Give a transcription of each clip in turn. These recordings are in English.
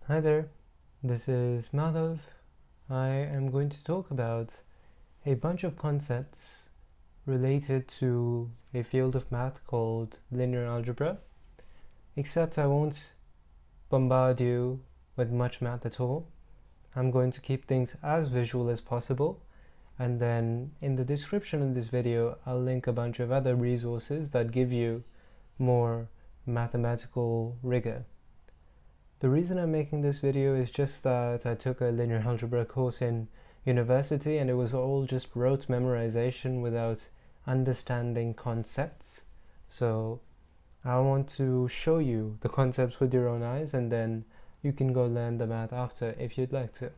Hi there, this is Madhav. I am going to talk about a bunch of concepts related to a field of math called linear algebra, except I won't bombard you with much math at all. I'm going to keep things as visual as possible, and then in the description of this video I'll link a bunch of other resources that give you more mathematical rigor. The reason I'm making this video is just that I took a linear algebra course in university and it was all just rote memorization without understanding concepts. So I want to show you the concepts with your own eyes, and then you can go learn the math after if you'd like to.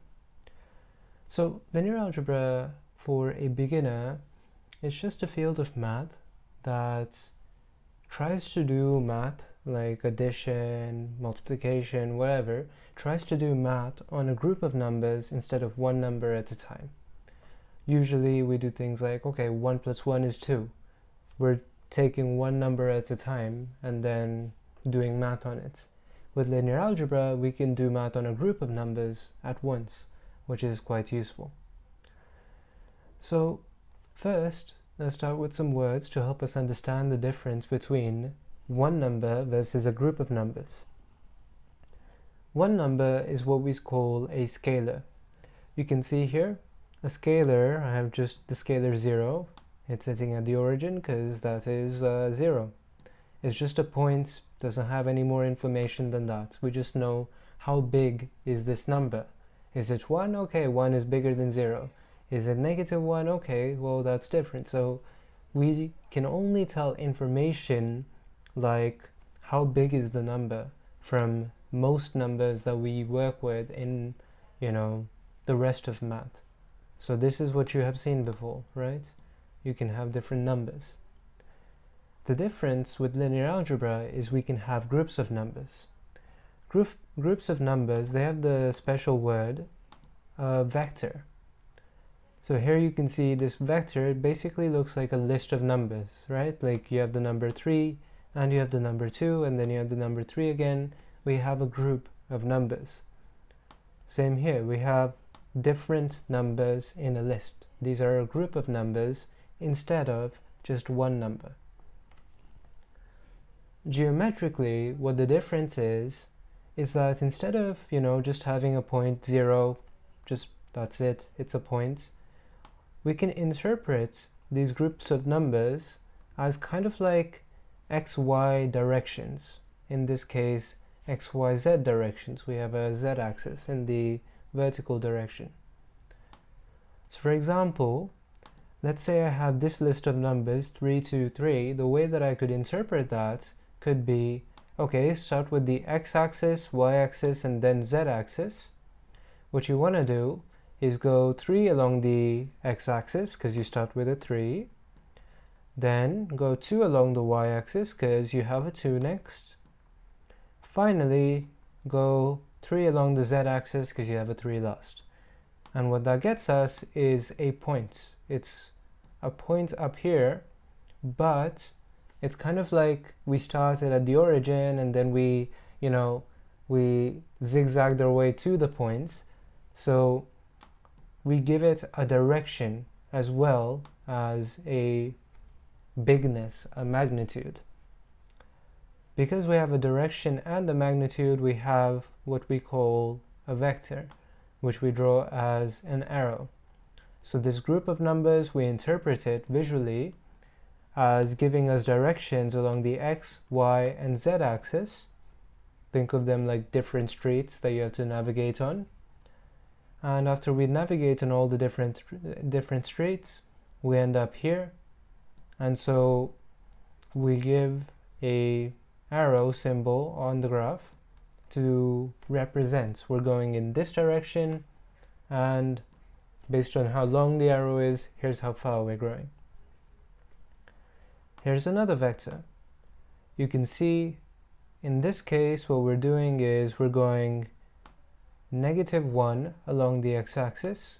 So linear algebra for a beginner is just a field of math that tries to do math like addition, multiplication, whatever, tries to do math on a group of numbers instead of one number at a time. Usually we do things like, okay, 1 plus 1 is 2. We're taking one number at a time and then doing math on it. With linear algebra, we can do math on a group of numbers at once, which is quite useful. So first, let's start with some words to help us understand the difference between one number versus a group of numbers. One number is what we call a scalar. You can see here, a scalar, I have just the scalar 0. It's sitting at the origin because that is 0. It's just a point, doesn't have any more information than that. We just know how big is this number. Is it 1? Okay, 1 is bigger than 0. Is it -1? Okay, well that's different. So we can only tell information like how big is the number from most numbers that we work with in, the rest of math. So this is what you have seen before, right? You can have different numbers. The difference with linear algebra is we can have groups of numbers. Groups of numbers, they have the special word vector. So here you can see this vector basically looks like a list of numbers, right? Like you have the number 3, and you have the number 2, and then you have the number 3 again. We have a group of numbers. Same here, we have different numbers in a list. These are a group of numbers instead of just one number. Geometrically, what the difference is that instead of, just having a point 0, just that's it, it's a point, we can interpret these groups of numbers as kind of like xy directions. In this case, xyz directions. We have a z-axis in the vertical direction. So for example, let's say I have this list of numbers 3, 2, 3. The way that I could interpret that could be, okay, start with the x-axis, y-axis, and then z-axis. What you want to do is go 3 along the x-axis because you start with a 3. Then go 2 along the y-axis because you have a 2 next. Finally, go 3 along the z-axis because you have a 3 last. And what that gets us is a point. It's a point up here, but it's kind of like we started at the origin and then we zigzagged our way to the point. So we give it a direction as well as a bigness, a magnitude. Because we have a direction and a magnitude, we have what we call a vector, which we draw as an arrow. So this group of numbers, we interpret it visually as giving us directions along the x, y, and z axis. Think of them like different streets that you have to navigate on. And after we navigate on all the different streets, we end up here. And so we give a arrow symbol on the graph to represent we're going in this direction, and based on how long the arrow is, here's how far we're going. Here's another vector. You can see in this case what we're doing is we're going -1 along the x-axis,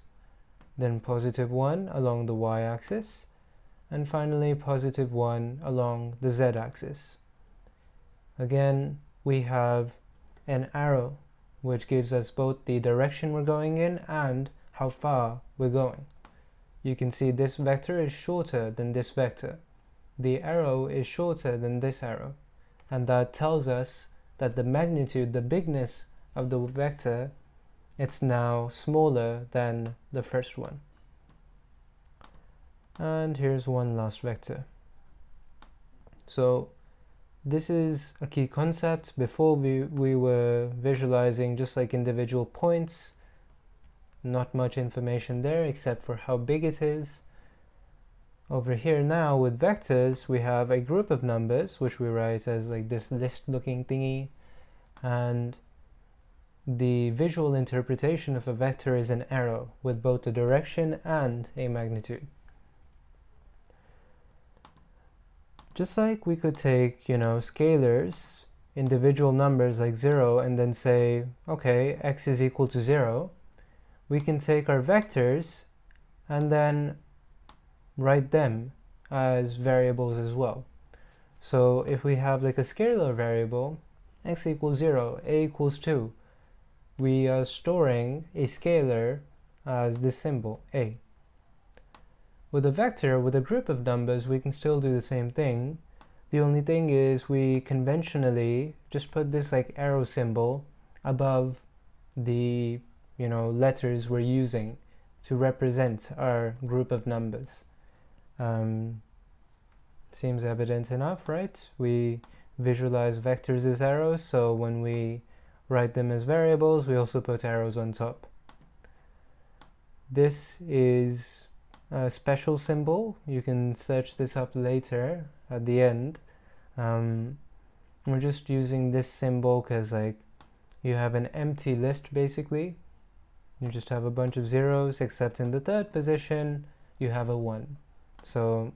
then +1 along the y-axis, and finally +1 along the z-axis. Again, we have an arrow which gives us both the direction we're going in and how far we're going. You can see this vector is shorter than this vector. The arrow is shorter than this arrow. And that tells us that the magnitude, the bigness of the vector, it's now smaller than the first one. And here's one last vector. So this is a key concept. Before we were visualizing just like individual points, not much information there except for how big it is. Over here now with vectors, we have a group of numbers which we write as like this list looking thingy, and the visual interpretation of a vector is an arrow with both a direction and a magnitude. Just like we could take, scalars, individual numbers like 0, and then say, okay, x is equal to 0, we can take our vectors and then write them as variables as well. So if we have like a scalar variable, x equals 0, a equals 2, we are storing a scalar as this symbol, a. With a vector, with a group of numbers, we can still do the same thing. The only thing is we conventionally just put this like arrow symbol above the letters we're using to represent our group of numbers. Seems evident enough, right? We visualize vectors as arrows, so when we write them as variables, we also put arrows on top. This is a special symbol. You can search this up later at the end. We're just using this symbol because you have an empty list basically. You just have a bunch of zeros, except in the third position you have a 1. So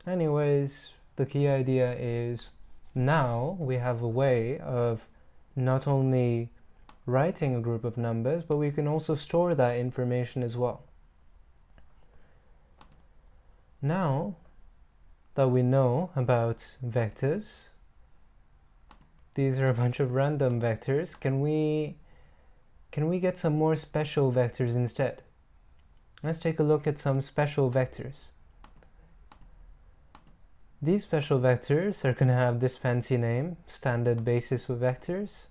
anyways, the key idea is now we have a way of not only writing a group of numbers, but we can also store that information as well. Now that we know about vectors, these are a bunch of random vectors, can we get some more special vectors instead? Let's take a look at some special vectors. These special vectors are going to have this fancy name, standard basis of vectors.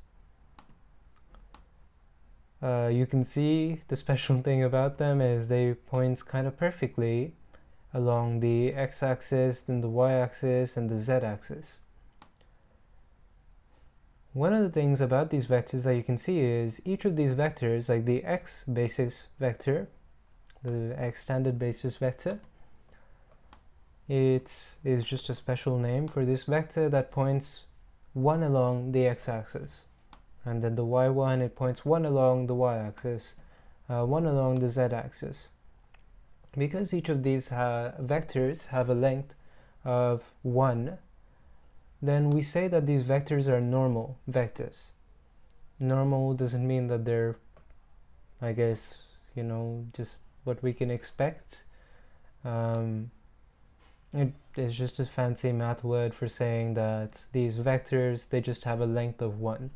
You can see the special thing about them is they point kind of perfectly along the x-axis, then the y-axis, and the z-axis. One of the things about these vectors that you can see is each of these vectors, like the x basis vector, the x standard basis vector, it is just a special name for this vector that points 1 along the x-axis. And then the y1, it points 1 along the y-axis, 1 along the z-axis. Because each of these vectors have a length of 1, then we say that these vectors are normal vectors. Normal doesn't mean that they're, I guess, just what we can expect. It is just a fancy math word for saying that these vectors, they just have a length of 1.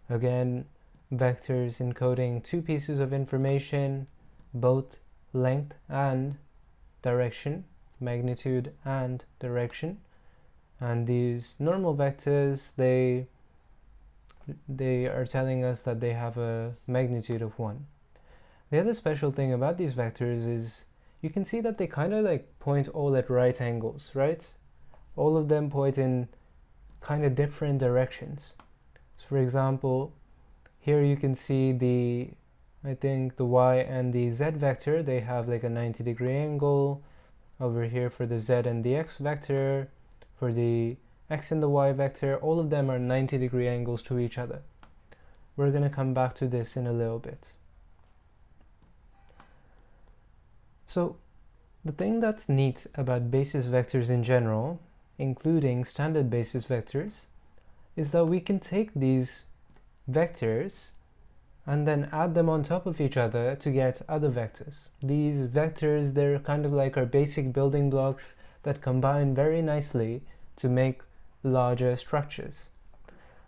Again, vectors encoding two pieces of information, both length and direction, magnitude and direction. And these normal vectors, they are telling us that they have a magnitude of 1. The other special thing about these vectors is you can see that they kind of point all at right angles, right? All of them point in kind of different directions. So for example, here you can see I think the y and the z vector, they have like a 90-degree angle. Over here for the z and the x vector, for the x and the y vector, all of them are 90-degree angles to each other. We're going to come back to this in a little bit. So the thing that's neat about basis vectors in general, including standard basis vectors, is that we can take these vectors and then add them on top of each other to get other vectors. These vectors, they're kind of like our basic building blocks that combine very nicely to make larger structures.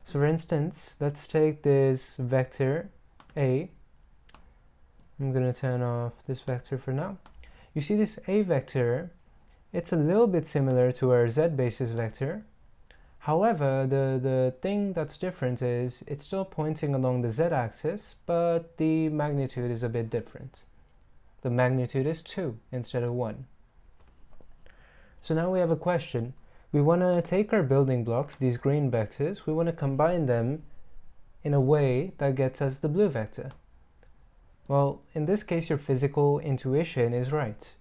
So for instance, let's take this vector A. I'm going to turn off this vector for now. You see this A vector, it's a little bit similar to our Z basis vector. However, the thing that's different is it's still pointing along the z-axis, but the magnitude is a bit different. The magnitude is 2 instead of 1. So now we have a question. We want to take our building blocks, these green vectors, we want to combine them in a way that gets us the blue vector. Well, in this case, your physical intuition is right.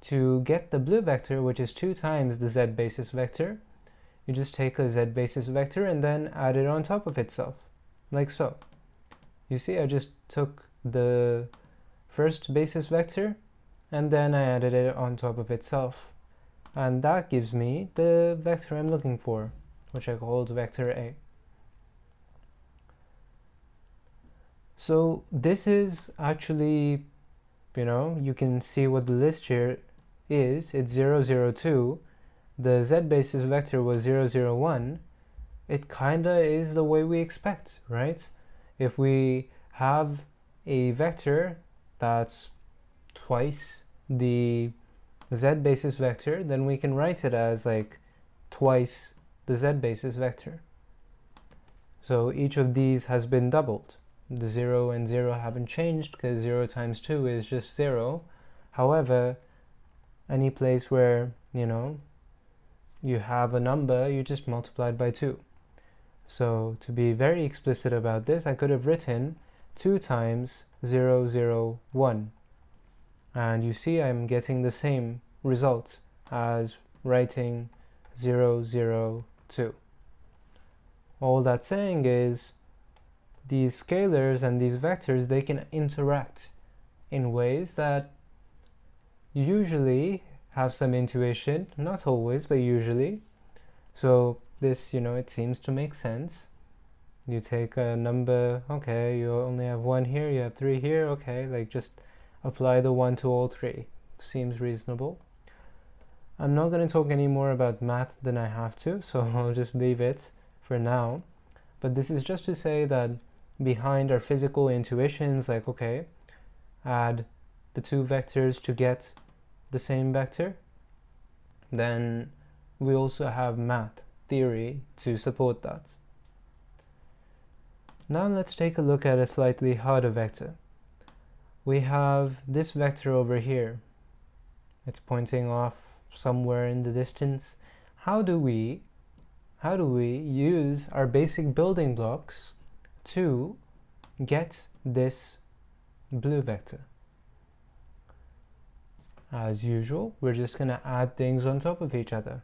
To get the blue vector, which is 2 times the z basis vector, you just take a z basis vector and then add it on top of itself, like so. You see, I just took the first basis vector and then I added it on top of itself. And that gives me the vector I'm looking for, which I called vector A. So this is actually, you can see what the list here is. It's 0, 0, 2. The z basis vector was 0, 0, 1, it kinda is the way we expect, right? If we have a vector that's twice the z basis vector, then we can write it as like twice the z basis vector. So each of these has been doubled. The 0 and 0 haven't changed because 0 times 2 is just 0. However, any place where, you have a number, you just multiply it by 2. So to be very explicit about this, I could have written 2 times 0, 0, 1. And you see I'm getting the same results as writing 0, 0, 2. All that's saying is these scalars and these vectors, they can interact in ways that usually have some intuition, not always, but usually. So this, it seems to make sense. You take a number, okay, you only have 1 here, you have 3 here, okay, like just apply the 1 to all 3. Seems reasonable. I'm not going to talk any more about math than I have to, so I'll just leave it for now. But this is just to say that behind our physical intuitions, like, okay, add the 2 vectors to get the same vector, then we also have math theory to support that. Now let's take a look at a slightly harder vector. We have this vector over here. It's pointing off somewhere in the distance. How do we use our basic building blocks to get this blue vector? As usual, we're just going to add things on top of each other.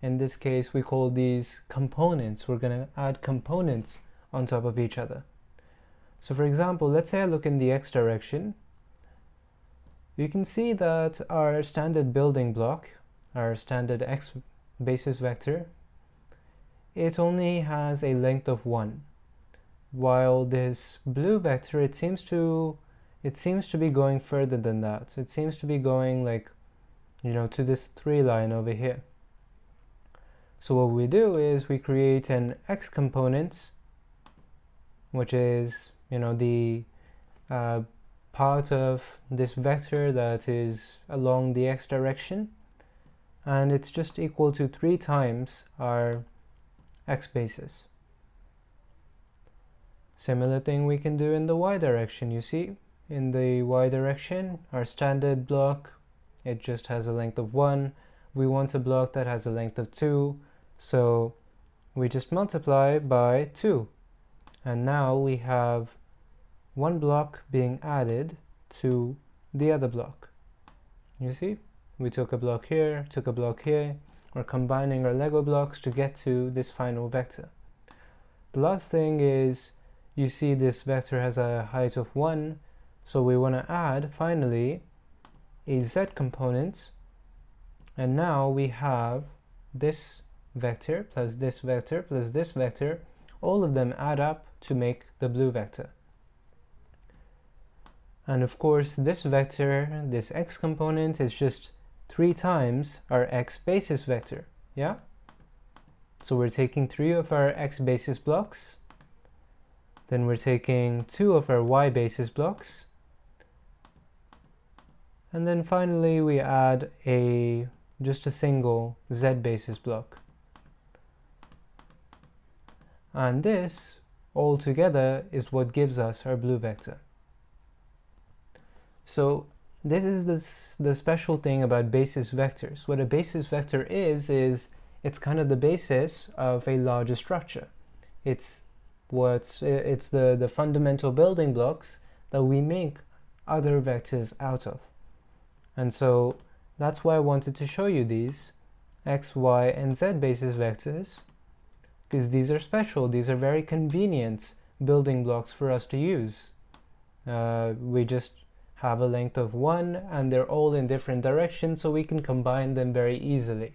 In this case, we call these components. We're going to add components on top of each other. So for example, let's say I look in the x direction. You can see that our standard building block, our standard x basis vector, it only has a length of 1. While this blue vector, it seems to be going further than that. It seems to be going like, to this 3 line over here. So what we do is we create an x component, which is, the part of this vector that is along the x direction, and it's just equal to 3 times our x basis. Similar thing we can do in the y direction. You see, in the y direction, our standard block, it just has a length of 1. We want a block that has a length of 2, so we just multiply by 2. And now we have one block being added to the other block. You see, we took a block here, took a block here. We're combining our Lego blocks to get to this final vector. The last thing is, you see this vector has a height of 1, so we want to add, finally, a z component, and now we have this vector plus this vector plus this vector. All of them add up to make the blue vector. And of course, this vector, this x component, is just 3 times our x basis vector, yeah? So we're taking 3 of our x basis blocks, then we're taking 2 of our y basis blocks, and then finally we add just a single z basis block. And this all together is what gives us our blue vector. So this is the special thing about basis vectors. What a basis vector is it's kind of the basis of a larger structure. It's the fundamental building blocks that we make other vectors out of. And so that's why I wanted to show you these x, y, and z basis vectors, because these are special. These are very convenient building blocks for us to use. We just have a length of 1 and they're all in different directions, so we can combine them very easily.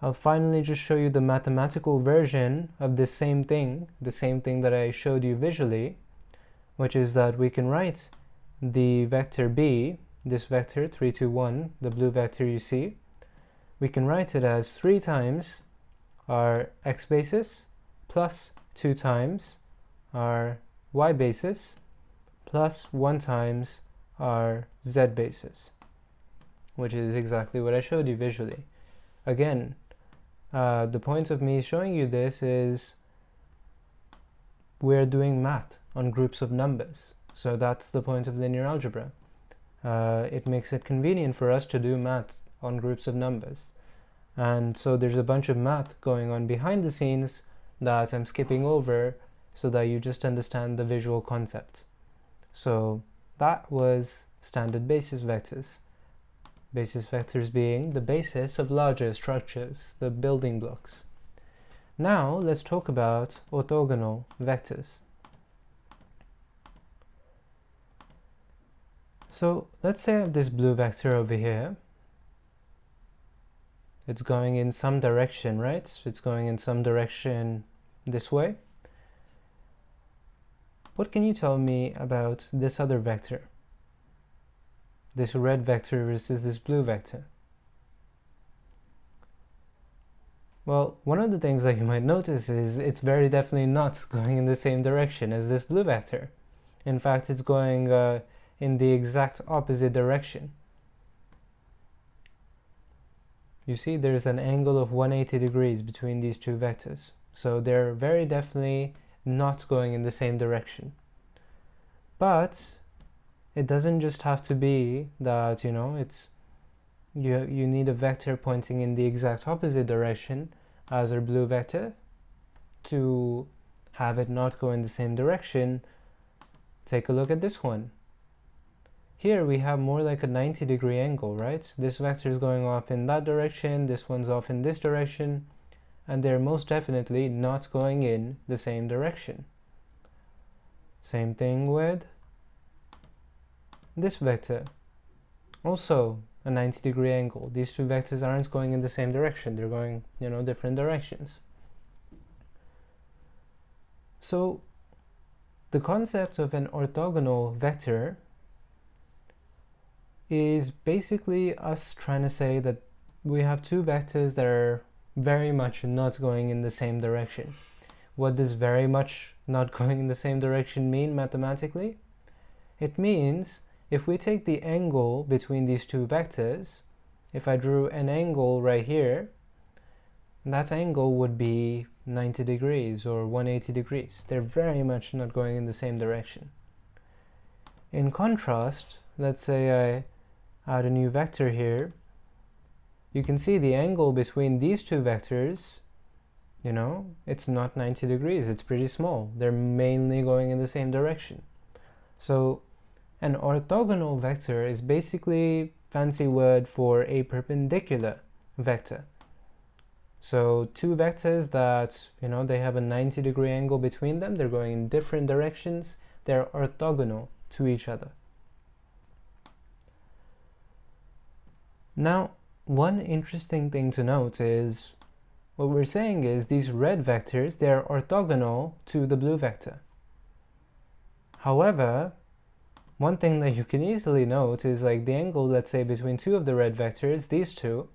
I'll finally just show you the mathematical version of this same thing, the same thing that I showed you visually, which is that we can write the vector b, this vector 3, 2, 1, the blue vector you see, we can write it as 3 times our x basis plus 2 times our y basis plus 1 times our z basis, which is exactly what I showed you visually. Again, the point of me showing you this is we're doing math on groups of numbers. So that's the point of linear algebra. It makes it convenient for us to do math on groups of numbers. And so there's a bunch of math going on behind the scenes that I'm skipping over so that you just understand the visual concept. So that was standard basis vectors. Basis vectors being the basis of larger structures, the building blocks. Now let's talk about orthogonal vectors. So let's say I have this blue vector over here. It's going in some direction, right? It's going in some direction this way. What can you tell me about this other vector? This red vector versus this blue vector? Well, one of the things that you might notice is it's very definitely not going in the same direction as this blue vector. In fact, it's going in the exact opposite direction. You see, there's an angle of 180 degrees between these two vectors. So they're very definitely not going in the same direction. But it doesn't just have to be that, you need a vector pointing in the exact opposite direction as our blue vector to have it not go in the same direction. Take a look at this one. Here we have more like a 90-degree angle, right? This vector is going off in that direction, this one's off in this direction, and they're most definitely not going in the same direction. Same thing with this vector. Also a 90-degree angle. These two vectors aren't going in the same direction. They're going, different directions. So the concept of an orthogonal vector is basically us trying to say that we have two vectors that are very much not going in the same direction. What does very much not going in the same direction mean mathematically? It means if we take the angle between these two vectors, if I drew an angle right here, that angle would be 90 degrees or 180 degrees. They're very much not going in the same direction. In contrast, let's say I add a new vector here, you can see the angle between these two vectors, it's not 90 degrees, it's pretty small. They're mainly going in the same direction. So an orthogonal vector is basically fancy word for a perpendicular vector. So two vectors that, they have a 90-degree angle between them, they're going in different directions, they're orthogonal to each other. Now, one interesting thing to note is what we're saying is these red vectors, they're orthogonal to the blue vector. However, one thing that you can easily note is like the angle, let's say, between two of the red vectors, these two,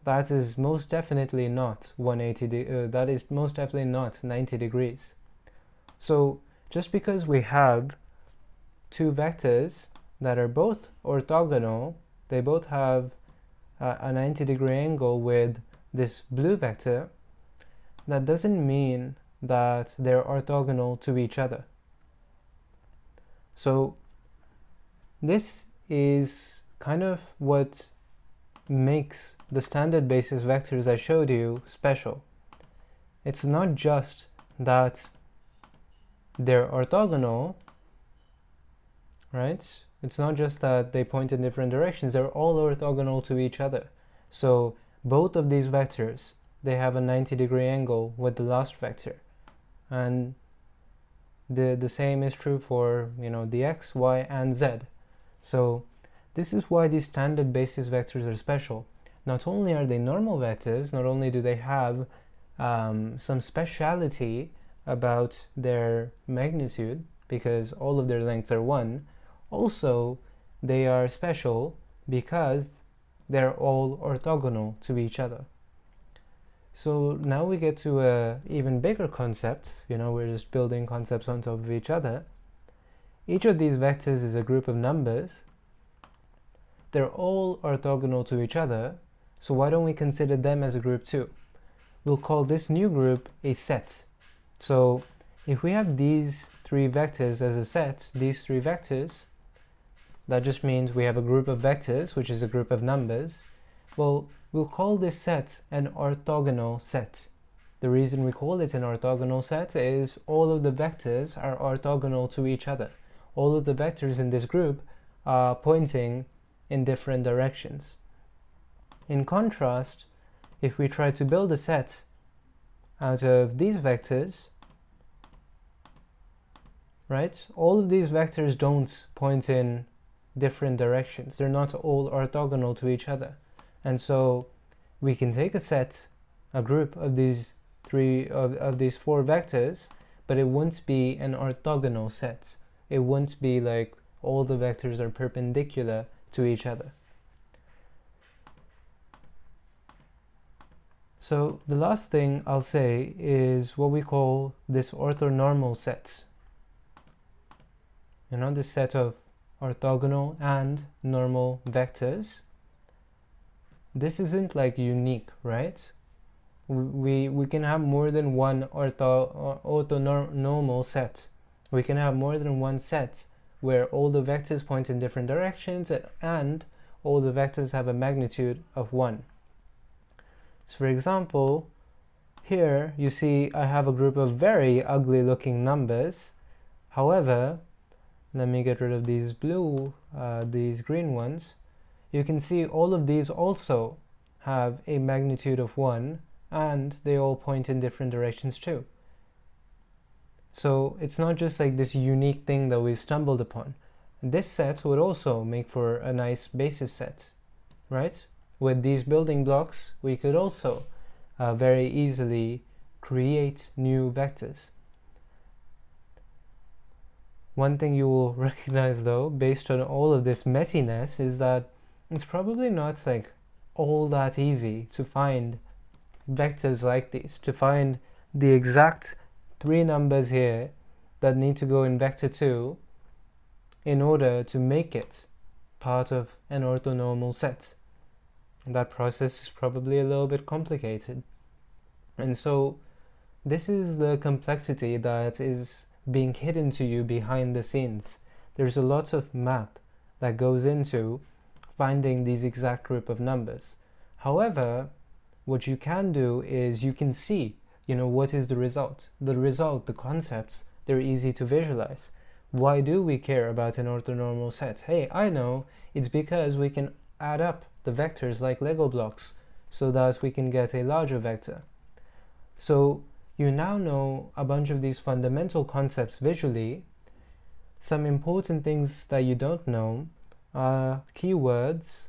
that is most definitely not 180. That is most definitely not 90 degrees. So just because we have two vectors that are both orthogonal, they both have a 90-degree angle with this blue vector, that doesn't mean that they're orthogonal to each other. So this is kind of what makes the standard basis vectors I showed you special. It's not just that they're orthogonal, right? It's not just that they point in different directions, they're all orthogonal to each other. So both of these vectors, they have a 90-degree angle with the last vector. And the same is true for, the x, y, and z. So this is why these standard basis vectors are special. Not only are they normal vectors, not only do they have some speciality about their magnitude, because all of their lengths are 1, also they are special because they're all orthogonal to each other. So now we get to a even bigger concept. We're just building concepts on top of each other. Each of these vectors is a group of numbers. They're all orthogonal to each other, so why don't we consider them as a group too? We'll call this new group a set. So if we have these three vectors as a set, these three vectors, that just means we have a group of vectors, which is a group of numbers. Well, we'll call this set an orthogonal set. The reason we call it an orthogonal set is all of the vectors are orthogonal to each other. All of the vectors in this group are pointing in different directions. In contrast, if we try to build a set out of these vectors, right, all of these vectors don't point in different directions. They're not all orthogonal to each other. And so we can take a set, a group of these these four vectors, but it won't be an orthogonal set. It won't be like all the vectors are perpendicular to each other. So the last thing I'll say is what we call this orthonormal set. This set of orthogonal and normal vectors. This isn't like unique, right? We can have more than one orthonormal set. We can have more than one set where all the vectors point in different directions and all the vectors have a magnitude of 1. So for example, here you see I have a group of very ugly looking numbers. However, let me get rid of these these green ones. You can see all of these also have a magnitude of 1 and they all point in different directions too. So it's not just like this unique thing that we've stumbled upon. This set would also make for a nice basis set, right? With these building blocks, we could also very easily create new vectors. One thing you will recognize though, based on all of this messiness, is that it's probably not like all that easy to find vectors like these, to find the exact 3 numbers here that need to go in vector 2 in order to make it part of an orthonormal set. That process is probably a little bit complicated. And so this is the complexity that is being hidden to you behind the scenes. There's a lot of math that goes into finding these exact group of numbers. However, what you can do is you can see, what is the result. The result, the concepts, they're easy to visualize. Why do we care about an orthonormal set? Hey, I know, it's because we can add up the vectors like Lego blocks so that we can get a larger vector. So you now know a bunch of these fundamental concepts visually. Some important things that you don't know are keywords,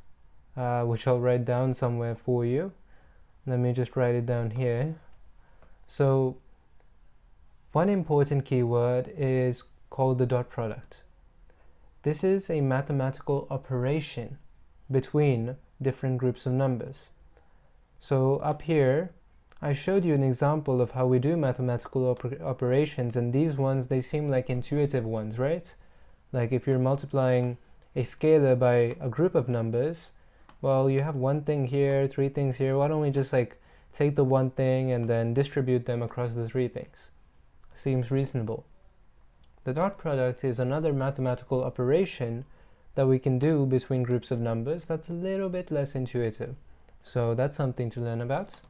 which I'll write down somewhere for you. Let me just write it down here. So one important keyword is called the dot product. This is a mathematical operation between different groups of numbers. So up here, I showed you an example of how we do mathematical operations, and these ones, they seem like intuitive ones, right? Like if you're multiplying a scalar by a group of numbers, well, you have one thing here, three things here. Why don't we just like take the one thing and then distribute them across the three things? Seems reasonable. The dot product is another mathematical operation that we can do between groups of numbers that's a little bit less intuitive. So that's something to learn about.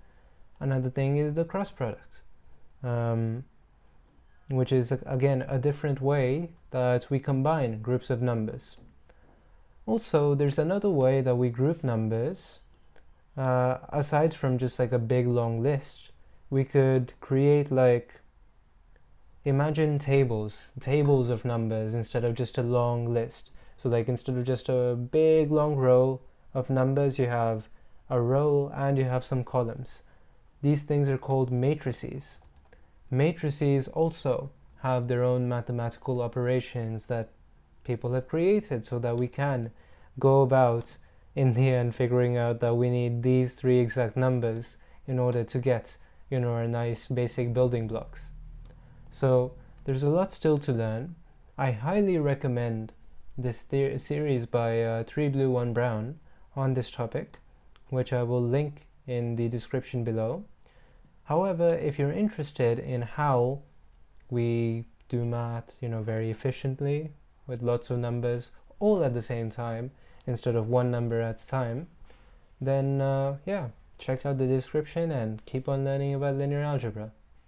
Another thing is the cross product, which is again a different way that we combine groups of numbers. Also, there's another way that we group numbers. Aside from just like a big long list, we could create like, imagine tables of numbers instead of just a long list. So like instead of just a big long row of numbers, you have a row and you have some columns. These things are called matrices. Matrices also have their own mathematical operations that people have created so that we can go about in the end figuring out that we need these three exact numbers in order to get, our nice basic building blocks. So there's a lot still to learn. I highly recommend this series by 3 Blue 1 Brown on this topic, which I will link in the description below. However, if you're interested in how we do math, very efficiently with lots of numbers all at the same time instead of one number at a time, then check out the description and keep on learning about linear algebra.